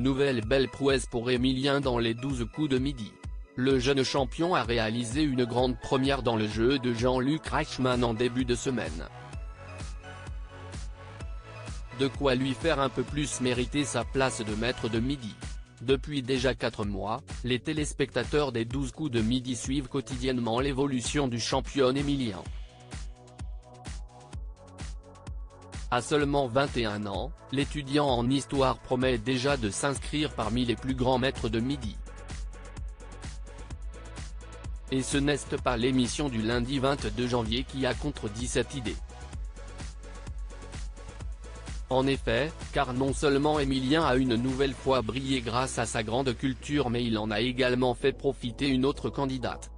nouvelle belle prouesse pour Emilien dans les 12 coups de midi. Le jeune champion a réalisé une grande première dans le jeu de Jean-Luc Reichmann en début de semaine. De quoi lui faire un peu plus mériter sa place de maître de midi. Depuis déjà 4 mois, les téléspectateurs des 12 coups de midi suivent quotidiennement l'évolution du champion Emilien. À seulement 21 ans, l'étudiant en histoire promet déjà de s'inscrire parmi les plus grands maîtres de midi. Et ce n'est pas l'émission du lundi 22 janvier qui a contredit cette idée. En effet, car non seulement Emilien a une nouvelle fois brillé grâce à sa grande culture, mais il en a également fait profiter une autre candidate.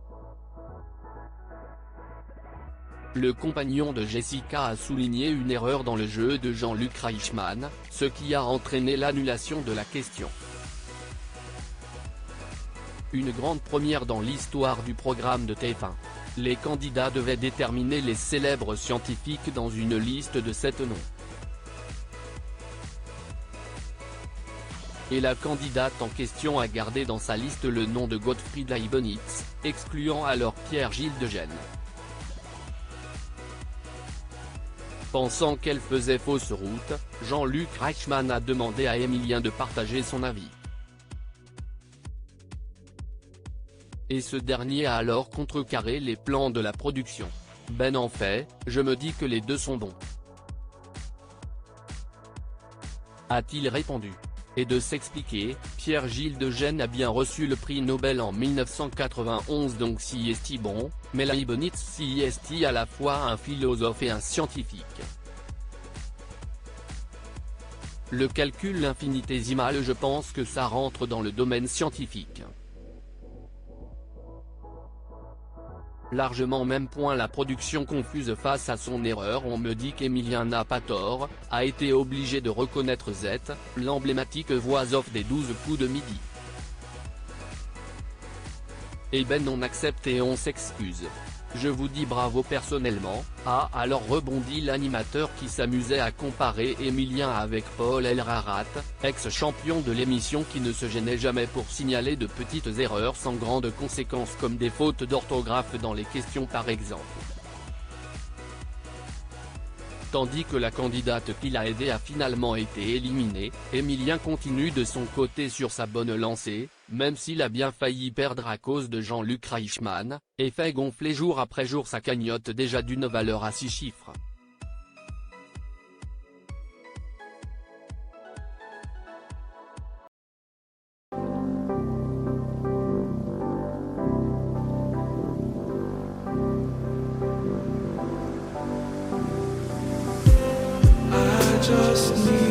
Le compagnon de Jessica a souligné une erreur dans le jeu de Jean-Luc Reichmann, ce qui a entraîné l'annulation de la question. Une grande première dans l'histoire du programme de TF1. Les candidats devaient déterminer les célèbres scientifiques dans une liste de 7 noms. Et la candidate en question a gardé dans sa liste le nom de Gottfried Leibniz, excluant alors Pierre-Gilles de Gennes. Pensant qu'elle faisait fausse route, Jean-Luc Reichmann a demandé à Emilien de partager son avis. Et ce dernier a alors contrecarré les plans de la production. Ben en fait, je me dis que les deux sont bons, a-t-il répondu. Et de s'expliquer, Pierre-Gilles de Gennes a bien reçu le prix Nobel en 1991, donc si est-il bon, mais Leibniz si est-il à la fois un philosophe et un scientifique. Le calcul infinitésimal, je pense que ça rentre dans le domaine scientifique. Largement même point. La production confuse face à son erreur. On me dit qu'Emilien n'a pas tort, a été obligé de reconnaître Z, l'emblématique voix off des 12 coups de midi. Eh ben on accepte et on s'excuse. Je vous dis bravo personnellement, a alors rebondi l'animateur qui s'amusait à comparer Emilien avec Paul Elrarat, ex-champion de l'émission qui ne se gênait jamais pour signaler de petites erreurs sans grandes conséquences comme des fautes d'orthographe dans les questions par exemple. Tandis que la candidate qui l'a aidé a finalement été éliminée, Emilien continue de son côté sur sa bonne lancée, même s'il a bien failli perdre à cause de Jean-Luc Reichmann, et fait gonfler jour après jour sa cagnotte déjà d'une valeur à 6 chiffres. Just need